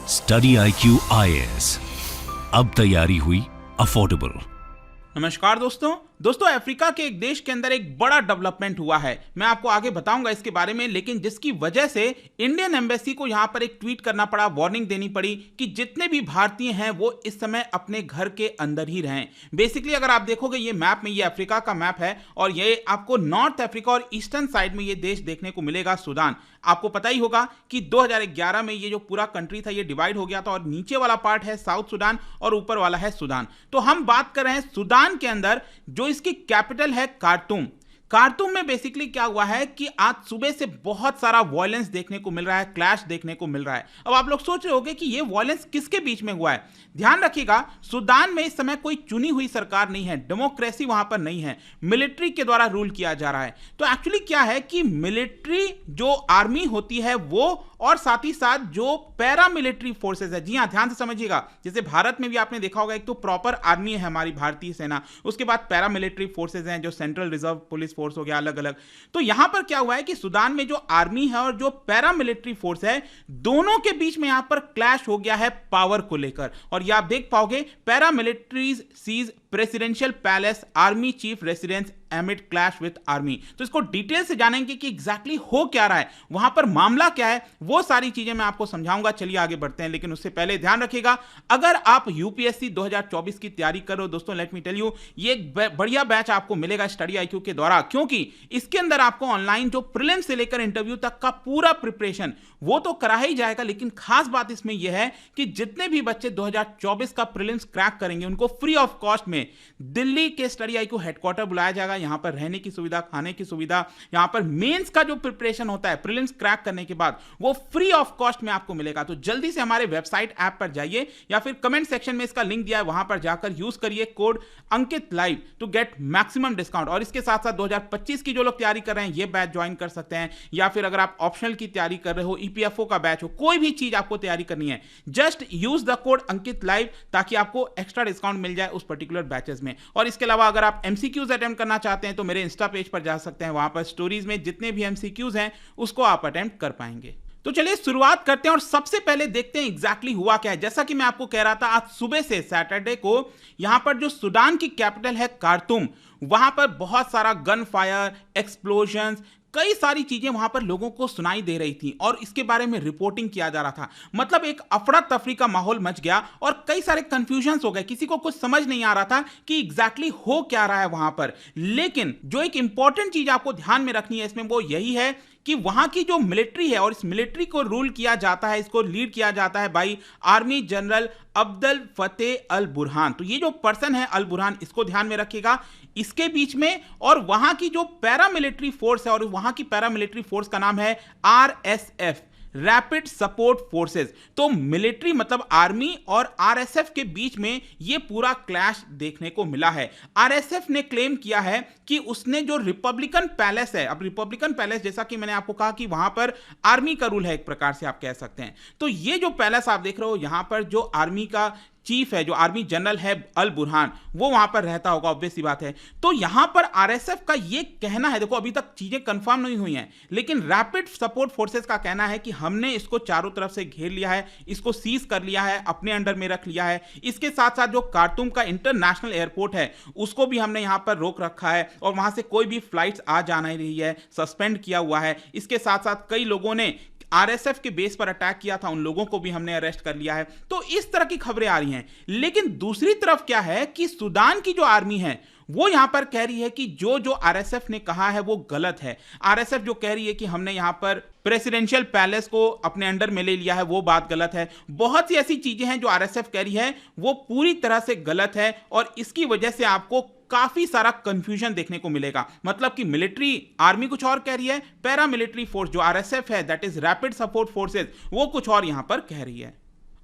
Study IQ IAS, अब तैयारी हुई अफोर्डेबल। नमस्कार दोस्तों अफ्रीका के एक देश के अंदर एक बड़ा डेवलपमेंट हुआ है। मैं आपको आगे बताऊंगा इसके बारे में, लेकिन जिसकी वजह से इंडियन एम्बेसी को यहां पर एक ट्वीट करना पड़ा, वार्निंग देनी पड़ी कि जितने भी भारतीय हैं वो इस समय अपने घर के अंदर ही रहें। बेसिकली अगर आप देखोगे ये मैप में, ये अफ्रीका का मैप है और ये आपको नॉर्थ अफ्रीका और ईस्टर्न साइड में ये देश देखने को मिलेगा, सूडान। आपको पता ही होगा कि 2011 में ये जो पूरा कंट्री था ये डिवाइड हो गया था और नीचे वाला पार्ट है साउथ सूडान और ऊपर वाला है सूडान। तो हम बात कर रहे हैं सूडान के अंदर, जो इसकी कैपिटल है खार्तूम। खार्तूम में बेसिकली क्या हुआ है कि आज सुबह से बहुत सारा वायलेंस देखने को मिल रहा है, क्लैश देखने को मिल रहा है। अब आप लोग सोच रहे होंगे कि ये वायलेंस किसके बीच में हुआ है। ध्यान रखिएगा, सूडान में इस समय कोई चुनी हुई सरकार नहीं है, डेमोक्रेसी वहां पर नहीं है, मिलिट्री के द्वारा रूल किया जा रहा है। तो एक्चुअली क्या है कि मिलिट्री जो आर्मी होती है वो, और साथ ही साथ जो पैरा मिलिट्री फोर्सेस है, जी हां ध्यान से समझिएगा, जैसे भारत में भी आपने देखा होगा एक तो प्रॉपर आर्मी है हमारी भारतीय सेना, उसके बाद पैरा मिलिट्री फोर्सेस हैं जो सेंट्रल रिजर्व पुलिस फोर्स हो गया, अलग अलग। तो यहां पर क्या हुआ है कि सूडान में जो आर्मी है और जो पैरा मिलिट्री फोर्स है, दोनों के बीच में यहां पर क्लैश हो गया है पावर को लेकर। और यह आप देख पाओगे, paramilitaries seize presidential palace, army chief residence amid clash with army. तो इसको डिटेल से जानेंगे कि एग्जैक्टली हो क्या रहा है, वहां पर मामला क्या है, वो सारी चीजें मैं आपको समझाऊंगा। चलिए आगे बढ़ते हैं, लेकिन उससे पहले ध्यान रखिएगा, अगर आप यूपीएससी 2024 की तैयारी कर रहे हो दोस्तों, लेट मी टेल यू, ये एक बढ़िया बैच आपको मिलेगा स्टडी IQ के द्वारा, क्योंकि इसके अंदर आपको ऑनलाइन जो प्रीलिम्स से लेकर इंटरव्यू तक का पूरा प्रिपरेशन वो तो करा ही जाएगा, लेकिन खास बात इसमें यह है कि जितने भी बच्चे 2024 का प्रीलिम्स क्रैक करेंगे उनको फ्री ऑफ कॉस्ट में दिल्ली के स्टडी IQ हेडक्वार्टर बुलाया जाएगा। यहां पर रहने की सुविधा, खाने की सुविधा, यहां पर मेंस का जो प्रिपरेशन होता है प्रीलिम्स क्रैक करने के बाद, वो फ्री ऑफ कॉस्ट में आपको मिलेगा। तो जल्दी से हमारे वेबसाइट ऐप पर जाइए या फिर कमेंट सेक्शन में इसका लिंक दिया है, वहां पर जाकर यूज करिए code Ankit live to get maximum discount. और इसके साथ साथ 2025 की जो लोग तैयारी कर रहे हैं ये बैच ज्वाइन कर सकते हैं, या फिर अगर आप ऑप्शनल की तैयारी कर रहे हो, EPFO का बैच हो, कोई भी चीज आपको तैयारी करनी है, just use the code Ankit live ताकि आपको एक्स्ट्रा डिस्काउंट मिल जाए उस पर्टिकुलर बैचेस में। और इसके अलावा अगर आप MCQs अटेम्प्ट करना चाहते हैं तो मेरे इंस्टा पेज पर जा सकते हैं, वहां पर स्टोरीज में जितने भी MCQs हैं उसको आप अटेम्प्ट कर पाएंगे। तो चलिए शुरुआत करते हैं और सबसे पहले देखते हैं एग्जैक्टली हुआ क्या है। जैसा कि मैं आपको कह रहा था, आज सुबह से सैटरडे को यहां पर जो सूडान की कैपिटल है खार्तूम, वहां पर बहुत सारा गन फायर, एक्सप्लोजन्स, कई सारी चीजें वहां पर लोगों को सुनाई दे रही थी और इसके बारे में रिपोर्टिंग किया जा रहा था। मतलब एक अफरा तफरी का माहौल मच गया और कई सारे कंफ्यूजन्स हो गए, किसी को कुछ समझ नहीं आ रहा था कि एग्जैक्टली हो क्या रहा है वहां पर। लेकिन जो एक इंपॉर्टेंट चीज आपको ध्यान में रखनी है इसमें, वो यही है कि वहां की जो मिलिट्री है, और इस मिलिट्री को रूल किया जाता है, इसको लीड किया जाता है बाई आर्मी जनरल अब्दुल फतेह अल बुरहान। तो ये जो पर्सन है अल बुरहान, इसको ध्यान में रखिएगा। इसके बीच में और वहां की जो पैरामिलिट्री फोर्स है, और वहां की पैरामिलिट्री फोर्स का नाम है RSF, रैपिड सपोर्ट फोर्सेस। तो मिलिट्री मतलब आर्मी और RSF के बीच में यह पूरा क्लैश देखने को मिला है। RSF ने क्लेम किया है कि उसने जो रिपब्लिकन पैलेस है, अब रिपब्लिकन पैलेस जैसा कि मैंने आपको कहा कि वहां पर आर्मी का रूल है, एक प्रकार से आप कह सकते हैं। तो ये जो पैलेस आप देख रहे हो, यहां पर जो आर्मी का चीफ है, जो आर्मी जनरल है अल बुरहान, वो वहां पर रहता होगा, ऑब्वियस सी बात है। तो यहां पर RSF का ये कहना है, देखो अभी तक चीजें कंफर्म नहीं हुई हैं, लेकिन रैपिड सपोर्ट फोर्सेस का कहना है कि हमने इसको चारों तरफ से घेर लिया है, इसको सीज कर लिया है, अपने अंडर में रख लिया है। इसके साथ साथ जो खार्तूम का इंटरनेशनल एयरपोर्ट है उसको भी हमने यहां पर रोक रखा है और वहां से कोई भी फ्लाइट्स आ जा नहीं रही है, सस्पेंड किया हुआ है। इसके साथ साथ कई लोगों ने RSF के बेस पर अटैक किया था, उन लोगों को भी हमने अरेस्ट कर लिया है। तो इस तरह की खबरें आ रही हैं। लेकिन दूसरी तरफ क्या है कि सूडान की जो आर्मी है वो यहां पर कह रही है कि जो RSF ने कहा है वो गलत है। RSF जो कह रही है कि हमने यहां पर प्रेसिडेंशियल पैलेस को अपने अंडर में ले लिया है, वो बात गलत है। बहुत सी ऐसी चीजें हैं जो RSF कह रही है वो पूरी तरह से गलत है, और इसकी वजह से आपको काफी सारा कंफ्यूजन देखने को मिलेगा। मतलब कि मिलिट्री आर्मी कुछ और कह रही है, पैरा मिलिट्री फोर्स जो RSF है, that is rapid support forces, वो कुछ और यहां पर कह रही है।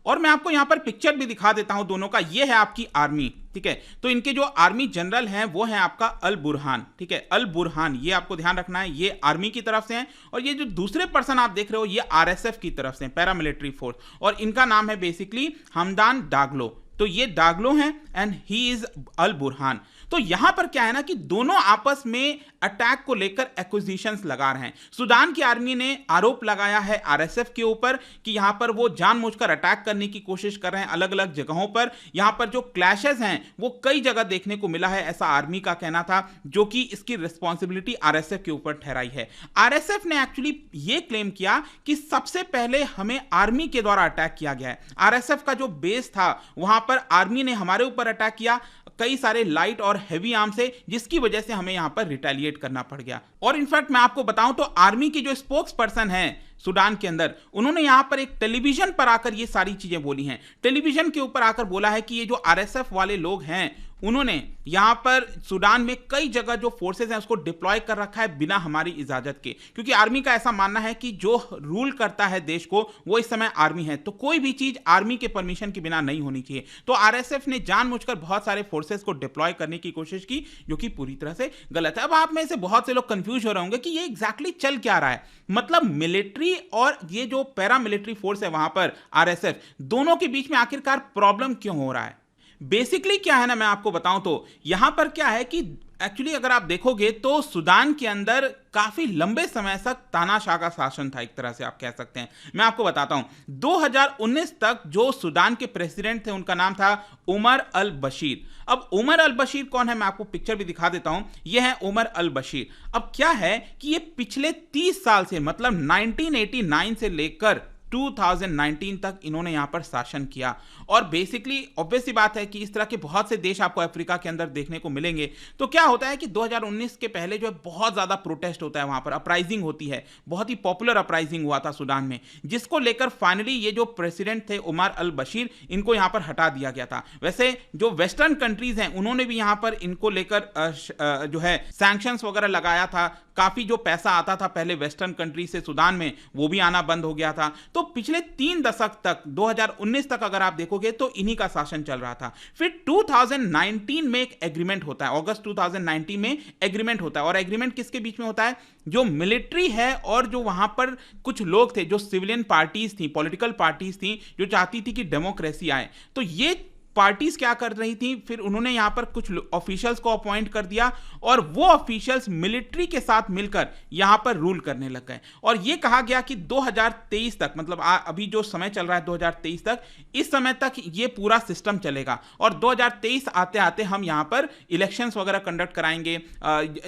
और मैं आपको यहां पर पिक्चर भी दिखा देता हूं दोनों का। ये है आपकी आर्मी, ठीक है। तो इनके जो आर्मी जनरल हैं वो है आपका अल बुरहान, ठीक है, अल बुरहान, ये आपको ध्यान रखना है, ये आर्मी की तरफ से हैं। और ये जो दूसरे पर्सन आप देख रहे हो ये RSF की तरफ से, पैरामिलिट्री फोर्स, और इनका नाम है बेसिकली हमदान डागलो। तो ये डागलो हैं and he is all Burhan. तो यहां पर क्या है ना कि दोनों आपस में अटैक को लेकर एक्विजिशंस लगा रहे हैं। सूडान की आर्मी ने आरोप लगाया है आरएसएफ के ऊपर कि यहां पर वो जानबूझकर अटैक करने की कोशिश कर रहे हैं अलग अलग जगहों पर। यहां पर जो क्लैशेस हैं वो कई जगह देखने को मिला है, ऐसा आर्मी का कहना था, जो कि इसकी रिस्पॉन्सिबिलिटी आरएसएफ के ऊपर ठहराई है। आरएसएफ ने एक्चुअली ये क्लेम किया कि सबसे पहले हमें आर्मी के द्वारा अटैक किया गया है। आरएसएफ का जो बेस था वहां पर आर्मी ने हमारे ऊपर अटैक किया कई सारे लाइट और हेवी आर्म से, जिसकी वजह से हमें यहां पर रिटेलिएट करना पड़ गया। और इनफैक्ट मैं आपको बताऊं तो आर्मी की जो स्पोक्स पर्सन है सूडान के अंदर, उन्होंने यहां पर एक टेलीविजन पर आकर ये सारी चीजें बोली हैं। टेलीविजन के ऊपर आकर बोला है कि ये जो आरएसएफ वाले लोग हैं उन्होंने यहां पर सूडान में कई जगह जो फोर्सेस हैं उसको डिप्लॉय कर रखा है बिना हमारी इजाजत के, क्योंकि आर्मी का ऐसा मानना है कि जो रूल करता है देश को वो इस समय आर्मी है, तो कोई भी चीज आर्मी के परमिशन के बिना नहीं होनी चाहिए। तो आरएसएफ ने जानबूझकर बहुत सारे फोर्सेस को डिप्लॉय करने की कोशिश की, जो कि पूरी तरह से गलत है। अब आप में से बहुत से लोग कंफ्यूज हो रहे होंगे कि ये एग्जैक्टली चल क्या रहा है, मतलब मिलिट्री और ये जो पैरामिलिट्री फोर्स है वहां पर आरएसएफ, दोनों के बीच में आखिरकार प्रॉब्लम क्यों हो रहा है। बेसिकली क्या है ना, मैं आपको बताऊं तो यहां पर क्या है कि एक्चुअली अगर आप देखोगे तो सूडान के अंदर काफी लंबे समय तक तानाशाह का शासन था, एक तरह से आप कह सकते हैं। मैं आपको बताता हूं, 2019 तक जो सूडान के प्रेसिडेंट थे उनका नाम था उमर अल बशीर। अब उमर अल बशीर कौन है, मैं आपको पिक्चर भी दिखा देता हूं। यह है उमर अल बशीर। अब क्या है कि ये पिछले 30 साल से, मतलब 1989 से लेकर 2019 तक इन्होंने यहां पर शासन किया। और बेसिकली ऑब्वियस सी बात है कि इस तरह के बहुत से देश आपको अफ्रीका के अंदर देखने को मिलेंगे। तो क्या होता है कि 2019 के पहले जो है बहुत ज्यादा प्रोटेस्ट होता है, वहां पर अपराइजिंग होती है, बहुत ही पॉपुलर अपराइजिंग हुआ था सूडान में, जिसको लेकर फाइनली ये जो प्रेसिडेंट थे उमर अल बशीर, इनको यहां पर हटा दिया गया था। वैसे जो वेस्टर्न कंट्रीज हैं उन्होंने भी यहां पर इनको लेकर जो है सैंक्शंस वगैरह लगाया था। काफी जो पैसा आता था पहले वेस्टर्न कंट्री से सूडान में, वो भी आना बंद हो गया था। तो पिछले 3 दशक तक, 2019 तक अगर आप देखोगे तो इन्हीं का शासन चल रहा था। फिर 2019 में एक एग्रीमेंट होता है, अगस्त 2019 में एग्रीमेंट होता है। और एग्रीमेंट किसके बीच में होता है, जो मिलिट्री है और जो वहां पर कुछ लोग थे, जो सिविलियन पार्टीज थी, पॉलिटिकल पार्टीज थी, जो चाहती थी कि डेमोक्रेसी आए। तो ये पार्टीज क्या कर रही थी, फिर उन्होंने यहां पर कुछ ऑफिशियल्स को अपॉइंट कर दिया और वो ऑफिशियल्स मिलिट्री के साथ मिलकर यहां पर रूल करने लग गए। और यह कहा गया कि 2023 तक, मतलब अभी जो समय चल रहा है 2023 तक, इस समय तक ये पूरा सिस्टम चलेगा। और 2023 आते आते हम यहां पर इलेक्शंस वगैरह कंडक्ट कराएंगे,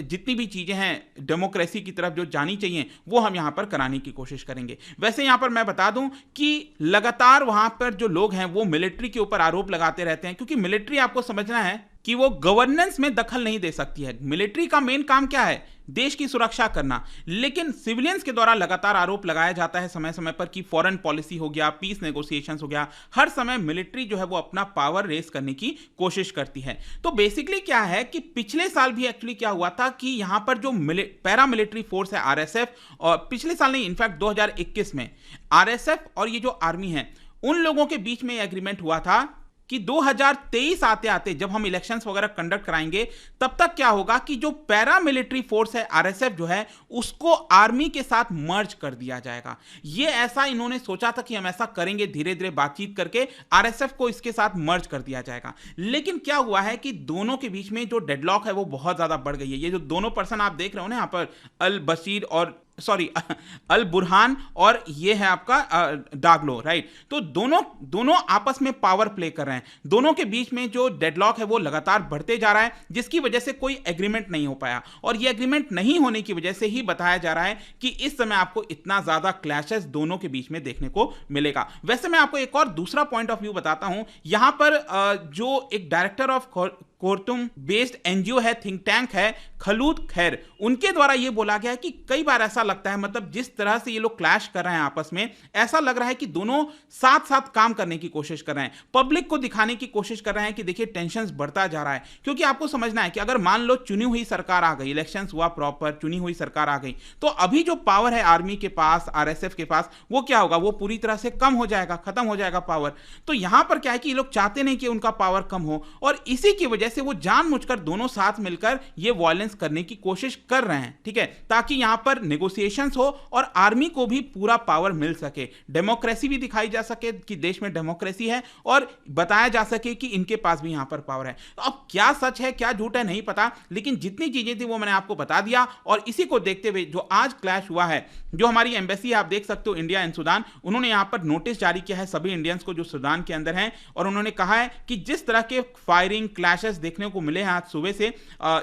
जितनी भी चीजें हैं डेमोक्रेसी की तरफ जो जानी चाहिए वो हम यहां पर कराने की कोशिश करेंगे। वैसे यहां पर मैं बता दूं कि लगातार वहां पर जो लोग हैं वो मिलिट्री के ऊपर आरोप लगाते रहते हैं, क्योंकि मिलिट्री, आपको समझना है कि वो गवर्नेंस में दखल नहीं दे सकती है। मिलिट्री का मेन काम क्या है, देश की सुरक्षा करना। लेकिन सिविलियंस के द्वारा लगातार आरोप लगाया जाता है समय समय पर कि फॉरेन पॉलिसी हो गया, पीस नेगोशिएशंस हो गया, हर समय मिलिट्री जो है वो अपना पावर रेस करने की कोशिश करती है। तो बेसिकली क्या है कि पिछले साल भी एक्चुअली क्या हुआ था कि यहां पर जो पैरामिलिट्री फोर्स है आरएसएफ, और पिछले साल नहीं, इनफैक्ट 2021 में आरएसएफ और ये जो आर्मी है उन लोगों के बीच में एग्रीमेंट हुआ था कि 2023 आते आते जब हम इलेक्शंस वगैरह कंडक्ट कराएंगे तब तक क्या होगा कि जो पैरामिलिट्री फोर्स है आरएसएफ जो है उसको आर्मी के साथ मर्ज कर दिया जाएगा। ये ऐसा इन्होंने सोचा था कि हम ऐसा करेंगे, धीरे धीरे बातचीत करके आरएसएफ को इसके साथ मर्ज कर दिया जाएगा। लेकिन क्या हुआ है कि दोनों के बीच में जो डेडलॉक है वो बहुत ज्यादा बढ़ गई है। ये जो दोनों पर्सन आप देख रहे हो ना यहाँ पर, अल बशीर और अल बुरहान, और ये है आपका डागलो, राइट। तो दोनों आपस में पावर प्ले कर रहे हैं। दोनों के बीच में जो डेडलॉक है वो लगातार बढ़ते जा रहा है, जिसकी वजह से कोई एग्रीमेंट नहीं हो पाया। और ये एग्रीमेंट नहीं होने की वजह से ही बताया जा रहा है कि इस समय आपको इतना ज्यादा क्लैशेस दोनों के बीच में देखने को मिलेगा। वैसे मैं आपको एक और दूसरा पॉइंट ऑफ व्यू बताता हूं। यहां पर जो एक डायरेक्टर ऑफ कोर्टुम बेस्ड एनजीओ है, थिंक टैंक है, खलूद खैर, उनके द्वारा यह बोला गया है कि कई बार ऐसा लगता है, मतलब जिस तरह से ये लोग क्लैश कर रहे हैं आपस में, ऐसा लग रहा है कि दोनों साथ साथ काम करने की कोशिश कर रहे हैं, पब्लिक को दिखाने की कोशिश कर रहे हैं कि देखिए टेंशन बढ़ता जा रहा है। क्योंकि आपको समझना है कि अगर मान लो चुनी हुई सरकार आ गई, इलेक्शन हुआ प्रॉपर, चुनी हुई सरकार आ गई, तो अभी जो पावर है आर्मी के पास, आरएसएफ के पास, वो क्या होगा, वो पूरी तरह से कम हो जाएगा, खत्म हो जाएगा पावर। तो यहां पर क्या है कि ये लोग चाहते नहीं कि उनका पावर कम हो, और इसी की वजह जैसे वो जानबूझकर दोनों साथ मिलकर ये वायलेंस करने की कोशिश कर रहे हैं, ठीक है, ताकि यहां पर नेगोशिएशंस हो और आर्मी को भी पूरा पावर मिल सके, डेमोक्रेसी भी दिखाई जा सके कि देश में डेमोक्रेसी है और बताया जा सके कि इनके पास भी यहां पर पावर है। तो अब क्या सच है क्या झूठ है नहीं पता, लेकिन जितनी चीजें थी वो मैंने आपको बता दिया। और इसी को देखते हुए जो आज क्लैश हुआ है, जो हमारी एम्बेसी आप देख सकते हो इंडिया एंड सूडान, उन्होंने यहां पर नोटिस जारी किया है सभी इंडियंस को जो सूडान के अंदर हैं, और उन्होंने कहा है कि जिस तरह के फायरिंग क्लैशेस देखने को मिले हैं आज सुबह से,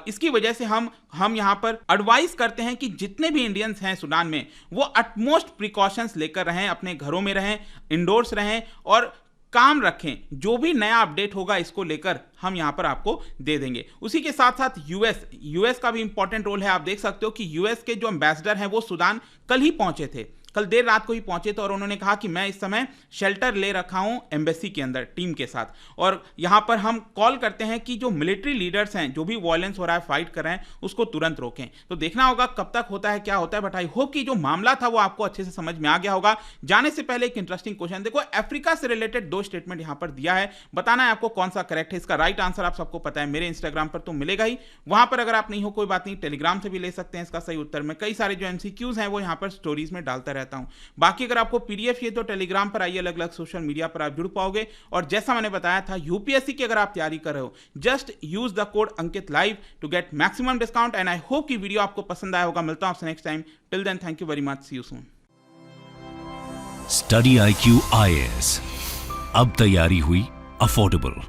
इसकी वजह से हम यहां पर एडवाइस करते हैं कि जितने भी इंडियंस हैं सूडान में वो अटमोस्ट प्रिकॉशंस लेकर रहें, अपने घरों में रहें, इंडोर्स रहें और काम रखें। जो भी नया अपडेट होगा इसको लेकर हम यहां पर आपको दे देंगे। उसी के साथ साथ यूएस का भी इंपॉर्टेंट रोल है। आप देख सकते हो कि यूएस के जो एम्बेसडर हैं वो सूडान कल ही पहुंचे थे, कल देर रात को ही पहुंचे थे, और उन्होंने कहा कि मैं इस समय शेल्टर ले रखा हूं एम्बेसी के अंदर टीम के साथ, और यहां पर हम कॉल करते हैं कि जो मिलिट्री लीडर्स हैं, जो भी वायलेंस हो रहा है, फाइट कर रहे हैं, उसको तुरंत रोकें। तो देखना होगा कब तक होता है, क्या होता है, बट आई होप कि जो मामला था वो आपको अच्छे से समझ में आ गया होगा। जाने से पहले एक इंटरेस्टिंग क्वेश्चन देखो, अफ्रीका से रिलेटेड 2 स्टेटमेंट यहां पर दिया है, बताना है आपको कौन सा करेक्ट है। इसका राइट आंसर आप सबको पता है, मेरे इंस्टाग्राम पर तो मिलेगा ही, वहां पर अगर आप नहीं हो कोई बात नहीं, टेलीग्राम से भी ले सकते हैं इसका सही उत्तर। मैं कई सारे जो एमसीक्यूज हैं वो यहां पर स्टोरीज में डालता रहता हूं। बाकी अगर आपको पीडीएफ चाहिए तो टेलीग्राम पर आइए, अलग अलग सोशल मीडिया पर आप जुड़ पाओगे। और जैसा मैंने बताया था, यूपीएससी की अगर आप तैयारी कर रहे हो, just use the code Ankit live to get maximum discount. And I hope कि वीडियो आपको पसंद आया होगा। मिलता हूं आपसे next time. Till then, thank you very much, see you soon. Study IQ IAS, अब तैयारी हुई अफोर्डेबल।